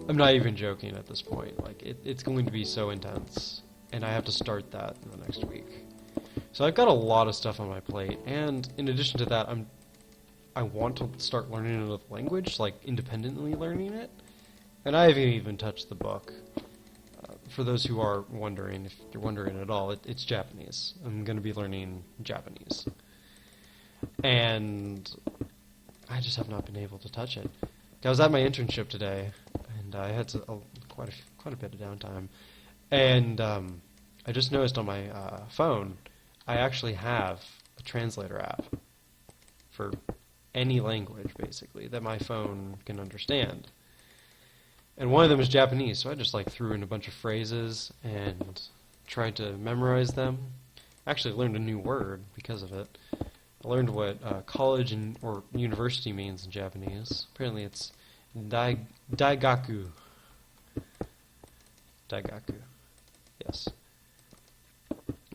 I'm not even joking at this point. Like, it's going to be so intense, and I have to start that in the next week. So I've got a lot of stuff on my plate, and in addition to that, I want to start learning another language, like independently learning it. And I haven't even touched the book. For those who are wondering, if you're wondering at all, it's Japanese. I'm going to be learning Japanese. And I just have not been able to touch it. I was at my internship today, and I had quite a bit of downtime. And I just noticed on my phone, I actually have a translator app for any language, basically, that my phone can understand. And one of them is Japanese, so I just like threw in a bunch of phrases and tried to memorize them. Actually learned a new word because of it. I learned what college or university means in Japanese. Apparently it's daigaku. Daigaku. Yes.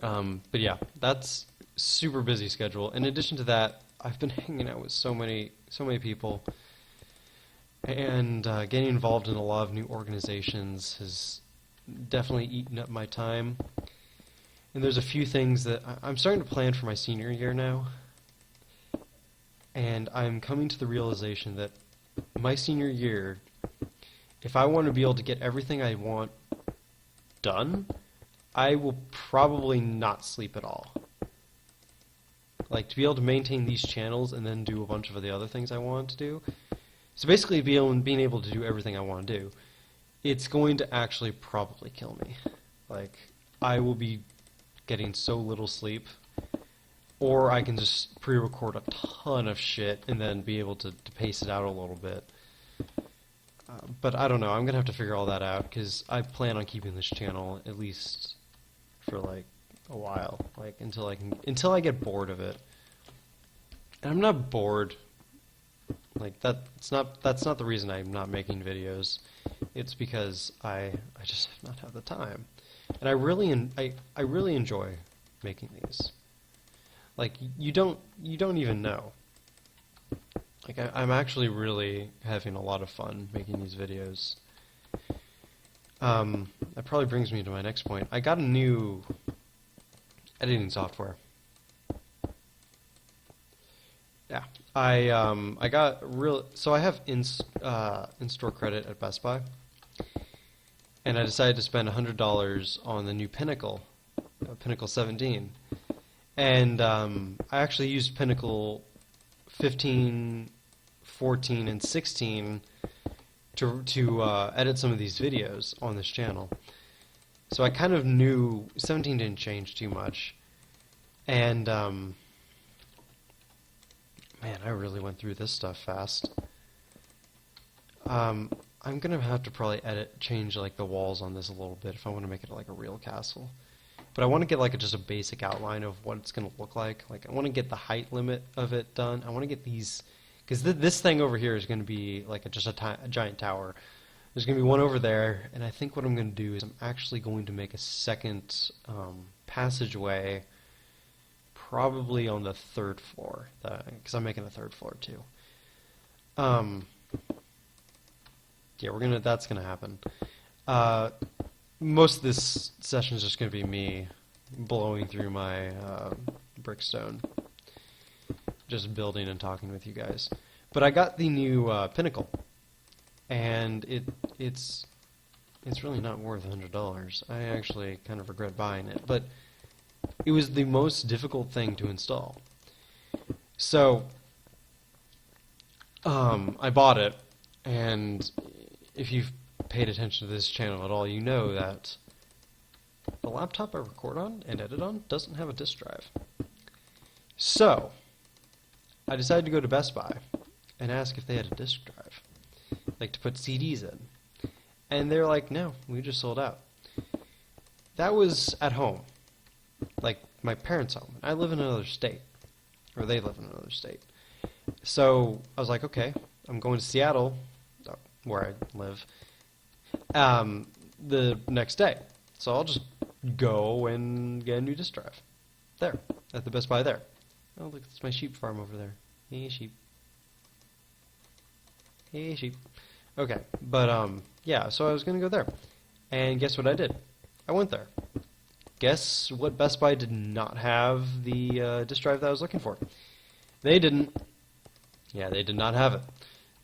But yeah, that's super busy schedule. In addition to that, I've been hanging out with so many people, and getting involved in a lot of new organizations has definitely eaten up my time. And there's a few things that I'm starting to plan for my senior year now, and I'm coming to the realization that my senior year, if I want to be able to get everything I want done, I will probably not sleep at all. Like, to be able to maintain these channels and then do a bunch of the other things I want to do. So basically, being able to do everything I want to do, it's going to actually probably kill me. Like, I will be getting so little sleep, or I can just pre-record a ton of shit and then be able to pace it out a little bit. But I don't know, I'm going to have to figure all that out, because I plan on keeping this channel at least for like a while, like until I get bored of it. And I'm not bored. Like that's not the reason I'm not making videos. It's because I just have not had the time. And I really enjoy making these. Like you don't even know. Like I'm actually really having a lot of fun making these videos. That probably brings me to my next point. I got a new editing software. Yeah, I got so I have in-store credit at Best Buy, and I decided to spend $100 on the new Pinnacle 17, and I actually used Pinnacle 15, 14, and 16 to edit some of these videos on this channel. So I kind of knew 17 didn't change too much, and man, I really went through this stuff fast. I'm gonna have to probably change like the walls on this a little bit if I want to make it like a real castle. But I want to get like just a basic outline of what it's gonna look like. Like I want to get the height limit of it done. I want to get these, because this thing over here is gonna be like just a giant tower. There's going to be one over there, and I think what I'm going to do is I'm actually going to make a second passageway, probably on the third floor, because I'm making a third floor too. Yeah, that's going to happen. Most of this session is just going to be me blowing through my brickstone, just building and talking with you guys. But I got the new Pinnacle. And it's really not worth $100. I actually kind of regret buying it, but it was the most difficult thing to install. So I bought it, and if you've paid attention to this channel at all, you know that the laptop I record on and edit on doesn't have a disk drive. So I decided to go to Best Buy and ask if they had a disk drive, like to put CDs in. And they're like, no, we just sold out. That was at home, like my parents' home. I live in another state, or they live in another state. So I was like, okay, I'm going to Seattle, where I live, the next day. So I'll just go and get a new disk drive there, at the Best Buy there. Oh, look, it's my sheep farm over there. Hey, sheep. Hey, sheep. Okay, but yeah, so I was gonna go there, and guess what I did? I went there. Guess what Best Buy did not have the disk drive that I was looking for? They didn't. Yeah, they did not have it.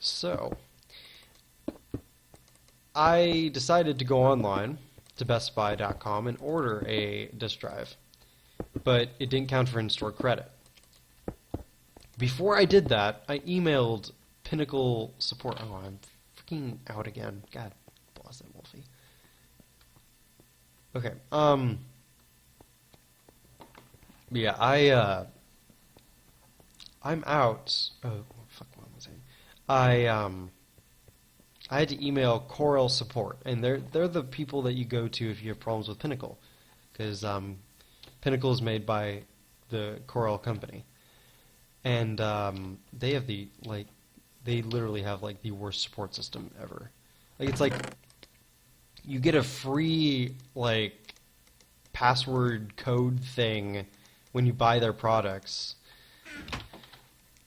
So I decided to go online to bestbuy.com and order a disk drive, but it didn't count for in-store credit. Before I did that, I emailed Pinnacle support. Oh, I'm freaking out again. God bless that Wolfie. Okay. Yeah, I'm out. Oh, fuck, what was I saying? I had to email Corel support, and they're the people that you go to if you have problems with Pinnacle, because Pinnacle is made by the Corel company, and they have they literally have like the worst support system ever. Like it's like you get a free like password code thing when you buy their products.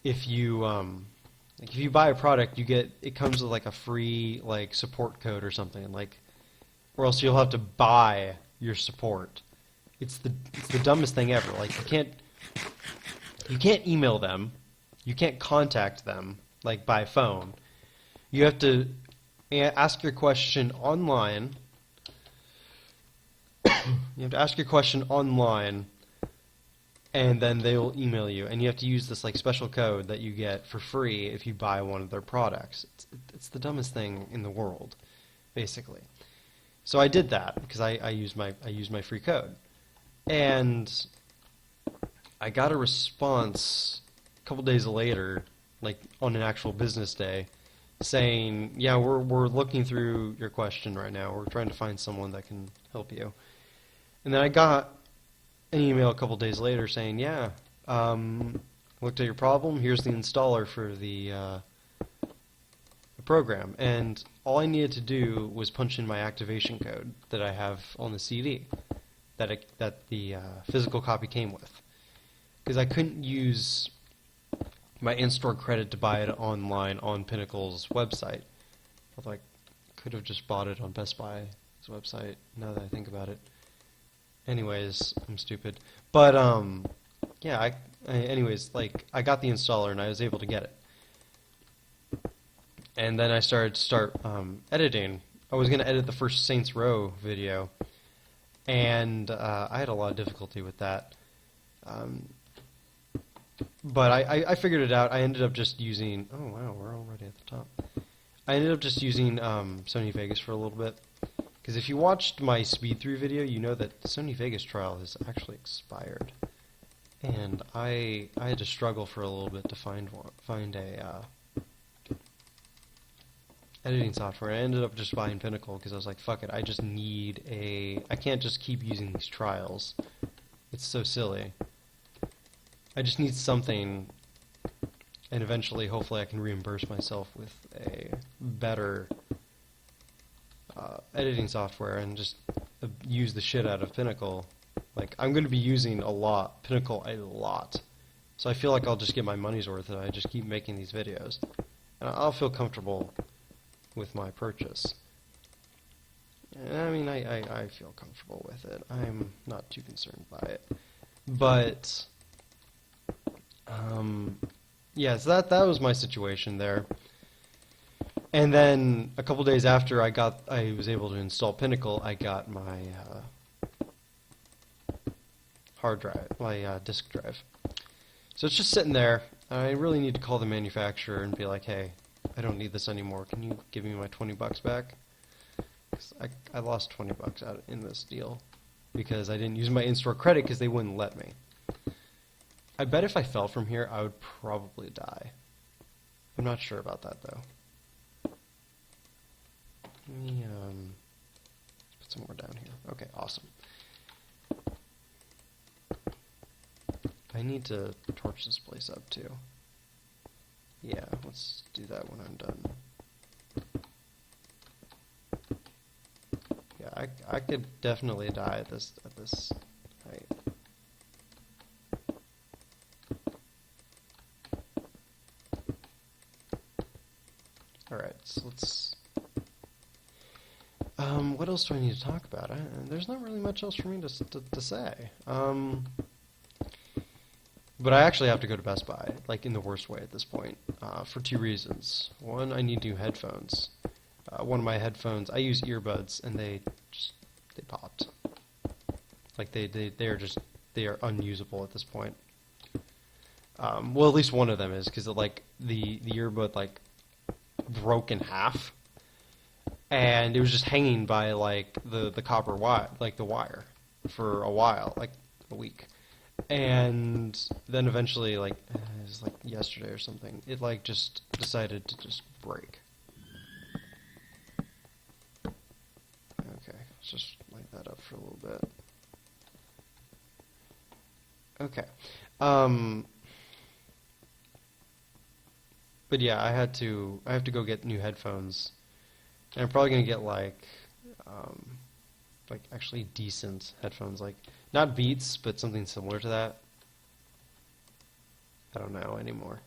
If you if you buy a product, it comes with like a free like support code or something, like, or else you'll have to buy your support. It's the dumbest thing ever. Like you can't email them, you can't contact them like by phone. You have to ask your question online. You have to ask your question online, and then they will email you, and you have to use this like special code that you get for free if you buy one of their products. It's the dumbest thing in the world, basically. So I did that because I used my free code, and I got a response a couple days later, like on an actual business day, saying, "Yeah, we're looking through your question right now. We're trying to find someone that can help you." And then I got an email a couple days later saying, "Yeah, looked at your problem. Here's the installer for the program." And all I needed to do was punch in my activation code that I have on the CD that the physical copy came with, because I couldn't use my in-store credit to buy it online on Pinnacle's website. Although I could have just bought it on Best Buy's website. Now that I think about it. Anyways, I'm stupid. But yeah, anyways, like I got the installer and I was able to get it. And then I started editing. I was going to edit the first Saints Row video, and I had a lot of difficulty with that. But I figured it out. I ended up just using... Oh, wow, we're already at the top. I ended up just using Sony Vegas for a little bit. Because if you watched my speed-through video, you know that Sony Vegas trial has actually expired. And I had to struggle for a little bit to find a editing software. I ended up just buying Pinnacle because I was like, fuck it, I just need I can't just keep using these trials. It's so silly. I just need something, and eventually, hopefully, I can reimburse myself with a better editing software and just use the shit out of Pinnacle. Like, I'm going to be using Pinnacle a lot. So I feel like I'll just get my money's worth if I just keep making these videos. And I'll feel comfortable with my purchase. And I mean, I feel comfortable with it. I'm not too concerned by it. But yeah, so that was my situation there. And then a couple days after I was able to install Pinnacle, I got my hard drive, my disk drive. So it's just sitting there. I really need to call the manufacturer and be like, hey, I don't need this anymore. Can you give me my $20 back? 'Cause I lost $20 out in this deal because I didn't use my in-store credit because they wouldn't let me. I bet if I fell from here, I would probably die. I'm not sure about that, though. Let me put some more down here. Okay, awesome. I need to torch this place up, too. Yeah, let's do that when I'm done. Yeah, I could definitely die at this height. Alright, so let's What else do I need to talk about? There's not really much else for me to say. But I actually have to go to Best Buy, like in the worst way at this point, for two reasons. One, I need new headphones. One of my headphones, I use earbuds, and they popped. Like they are unusable at this point. Well, at least one of them is, because like the earbud like broke in half, and it was just hanging by like the copper wire, like the wire, for a while, like a week. And then eventually, like, it was like yesterday or something, it like just decided to just break. Okay, let's just light that up for a little bit. Okay. But yeah, I have to go get new headphones. And I'm probably gonna get like actually decent headphones, like not Beats, but something similar to that. I don't know anymore.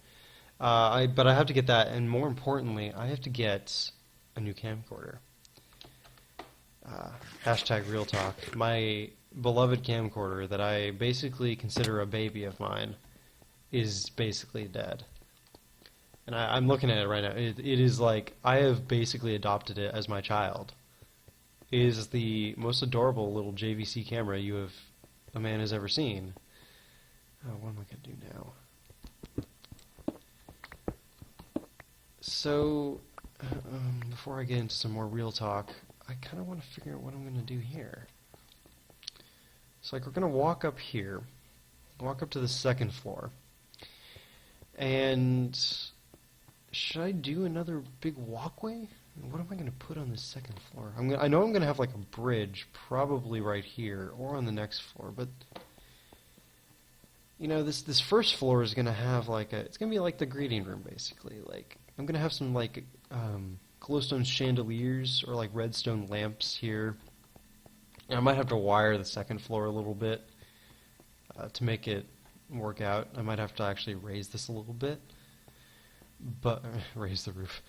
But I have to get that, and more importantly, I have to get a new camcorder. Hashtag real talk. My beloved camcorder that I basically consider a baby of mine is basically dead. And I'm looking at it right now. It is like, I have basically adopted it as my child. It is the most adorable little JVC camera a man has ever seen. Oh, what am I going to do now? So, before I get into some more real talk, I kind of want to figure out what I'm going to do here. So, like, we're going to walk up here, walk up to the second floor, and should I do another big walkway? What am I going to put on the second floor? I know I'm going to have like a bridge, probably right here or on the next floor, but you know, this first floor is going to have like it's going to be like the greeting room basically. Like I'm going to have some like glowstone chandeliers or like redstone lamps here. And I might have to wire the second floor a little bit to make it work out. I might have to actually raise this a little bit. But raise the roof.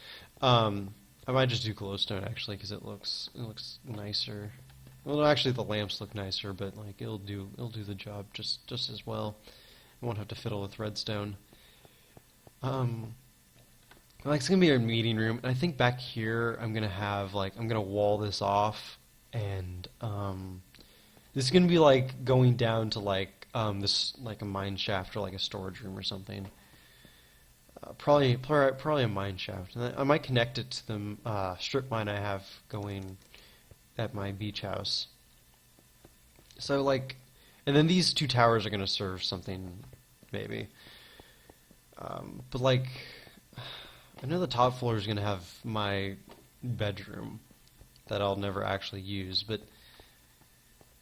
I might just do glowstone actually, because it looks nicer. Well, actually the lamps look nicer, but like it'll do the job just as well. I won't have to fiddle with redstone. Like it's gonna be a meeting room, and I think back here I'm gonna wall this off, and this is gonna be like going down to like this like a mine shaft or like a storage room or something. Probably a mine shaft. And I might connect it to the strip mine I have going at my beach house. So like, and then these two towers are going to serve something, maybe. But like, I know the top floor is going to have my bedroom that I'll never actually use, but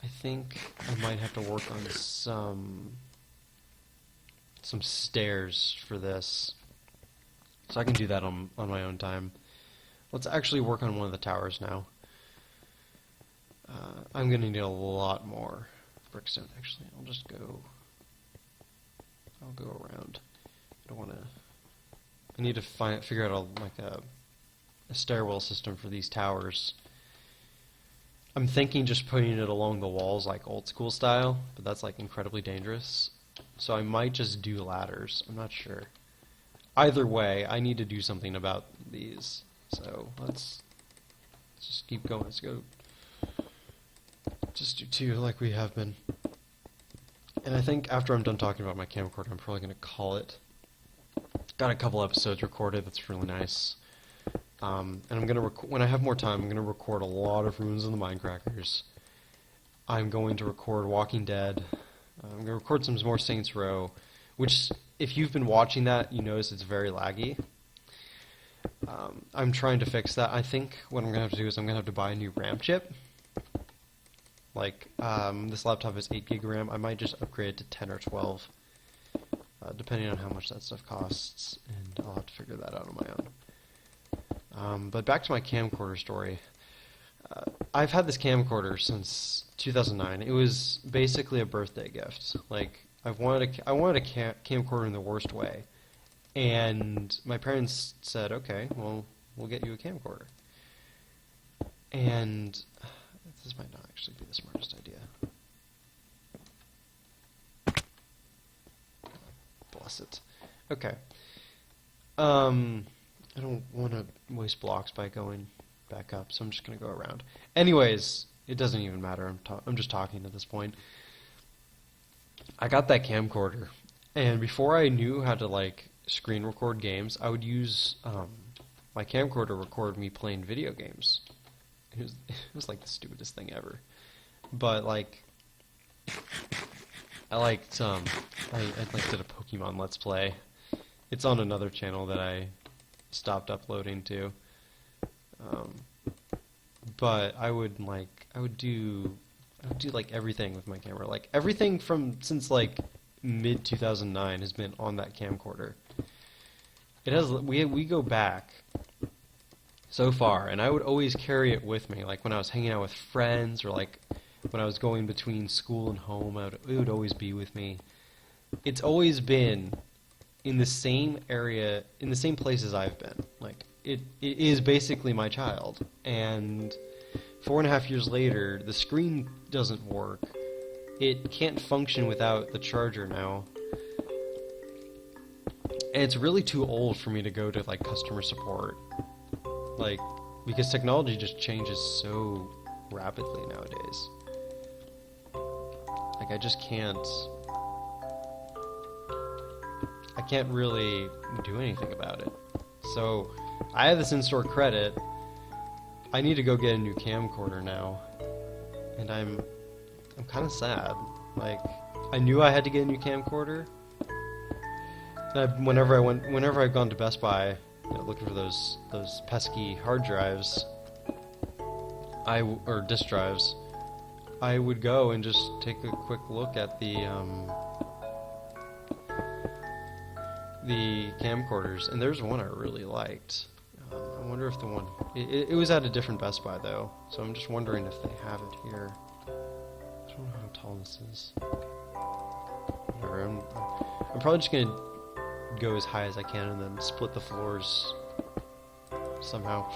I think I might have to work on some stairs for this. So I can do that on my own time. Let's actually work on one of the towers now. I'm going to need a lot more brickstone, actually. I'll go around. I don't want to... I need to figure out a stairwell system for these towers. I'm thinking just putting it along the walls like old school style, but that's like incredibly dangerous. So I might just do ladders. I'm not sure. Either way, I need to do something about these. So let's just keep going. Let's go. Just do two like we have been. And I think after I'm done talking about my camcorder, I'm probably going to call it. Got a couple episodes recorded. That's really nice. And I'm going to when I have more time, I'm going to record a lot of Ruins of the Minecrackers. I'm going to record Walking Dead. I'm going to record some more Saints Row, which, if you've been watching that, you notice it's very laggy. I'm trying to fix that. I think what I'm going to have to do is I'm going to have to buy a new RAM chip. Like, this laptop is 8 gig RAM. I might just upgrade it to 10 or 12, depending on how much that stuff costs, and I'll have to figure that out on my own. But back to my camcorder story. I've had this camcorder since 2009. It was basically a birthday gift. Like, I wanted a camcorder in the worst way. And my parents said, okay, well, we'll get you a camcorder. And this might not actually be the smartest idea. Bless it. Okay. I don't want to waste blocks by going back up, so I'm just going to go around. Anyways, it doesn't even matter. I'm just talking at this point. I got that camcorder, and before I knew how to like screen record games, I would use my camcorder to record me playing video games. It was like the stupidest thing ever. But like, I liked I did a Pokemon Let's Play. It's on another channel that I stopped uploading to. But I would do like everything with my camera. Like everything since like mid 2009 has been on that camcorder. It has we go back so far, and I would always carry it with me. Like when I was hanging out with friends, or like when I was going between school and home, it would always be with me. It's always been in the same area, in the same places I've been. Like it is basically my child. And 4.5 years later, the screen doesn't work. It can't function without the charger now. And it's really too old for me to go to like customer support. Like, because technology just changes so rapidly nowadays. Like I just can't really do anything about it. So I have this in-store credit. I need to go get a new camcorder now, and I'm kind of sad. Like I knew I had to get a new camcorder. And whenever I've gone to Best Buy, looking for those pesky hard drives, or disk drives, I would go and just take a quick look at the camcorders, and there's one I really liked. I wonder if the one... It was at a different Best Buy, though, so I'm just wondering if they have it here. I don't know how tall this is. Whatever, I'm probably just going to go as high as I can and then split the floors somehow.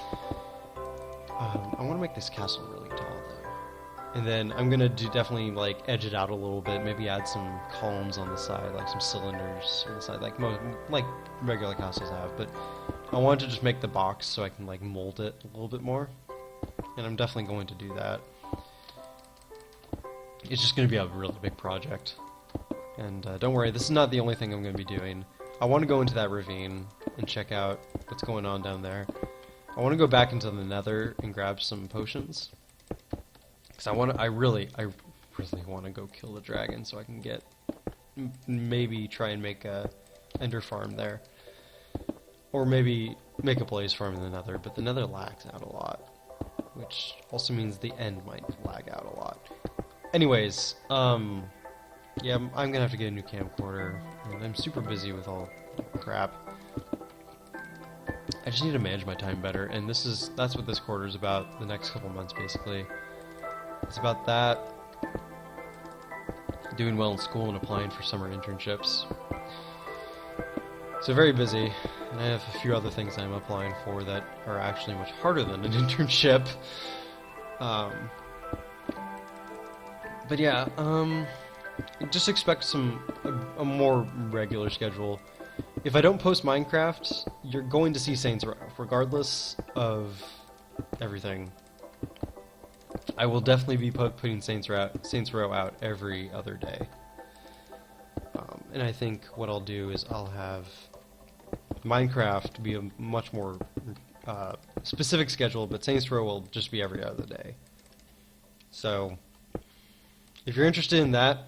I want to make this castle really tall, though. And then I'm going to definitely, like, edge it out a little bit, maybe add some columns on the side, like some cylinders on the side, like regular castles have, but I want to just make the box so I can, like, mold it a little bit more, and I'm definitely going to do that. It's just going to be a really big project, and don't worry, this is not the only thing I'm going to be doing. I want to go into that ravine and check out what's going on down there. I want to go back into the Nether and grab some potions. Because I really want to go kill the dragon so I can get, maybe try and make a ender farm there. Or maybe make a blaze farm in the Nether, but the Nether lags out a lot. Which also means the end might lag out a lot. Anyways, yeah, I'm gonna have to get a new camcorder, and I'm super busy with all crap. I just need to manage my time better, and that's what this quarter is about, the next couple months basically. It's about that, doing well in school and applying for summer internships. So very busy, and I have a few other things I'm applying for that are actually much harder than an internship. But yeah, just expect a more regular schedule. If I don't post Minecraft, you're going to see Saints Row, regardless of everything. I will definitely be putting Saints Row out every other day. And I think what I'll do is I'll have Minecraft be a much more specific schedule, but Saints Row will just be every other day. So, if you're interested in that,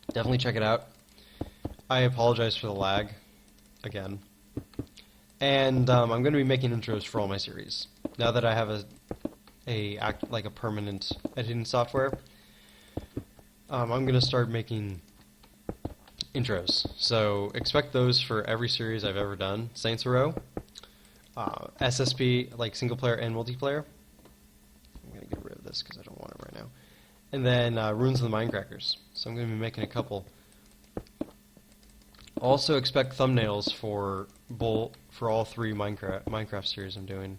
definitely check it out. I apologize for the lag, again. And I'm going to be making intros for all my series. Now that I have a permanent editing software, I'm going to start making intros. So expect those for every series I've ever done. Saints Row, SSP, like single player and multiplayer. I'm going to get rid of this because I don't want it right now. And then Runes of the Minecrackers. So I'm going to be making a couple. Also expect thumbnails for all three Minecraft series I'm doing.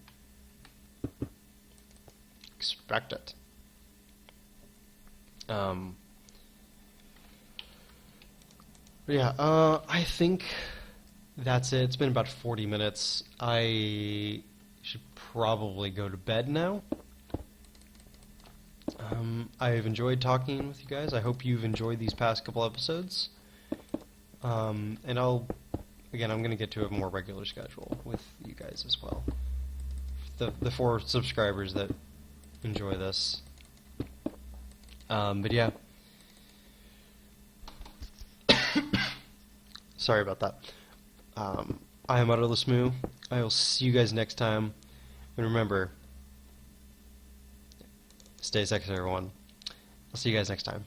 expect it. But yeah, I think that's it. It's been about 40 minutes. I should probably go to bed now. I've enjoyed talking with you guys. I hope you've enjoyed these past couple episodes. And I'm going to get to a more regular schedule with you guys as well. The 4 subscribers that enjoy this. But yeah. Sorry about that. I am Utterless Moo. I will see you guys next time. And remember, stay sexy, everyone. I'll see you guys next time.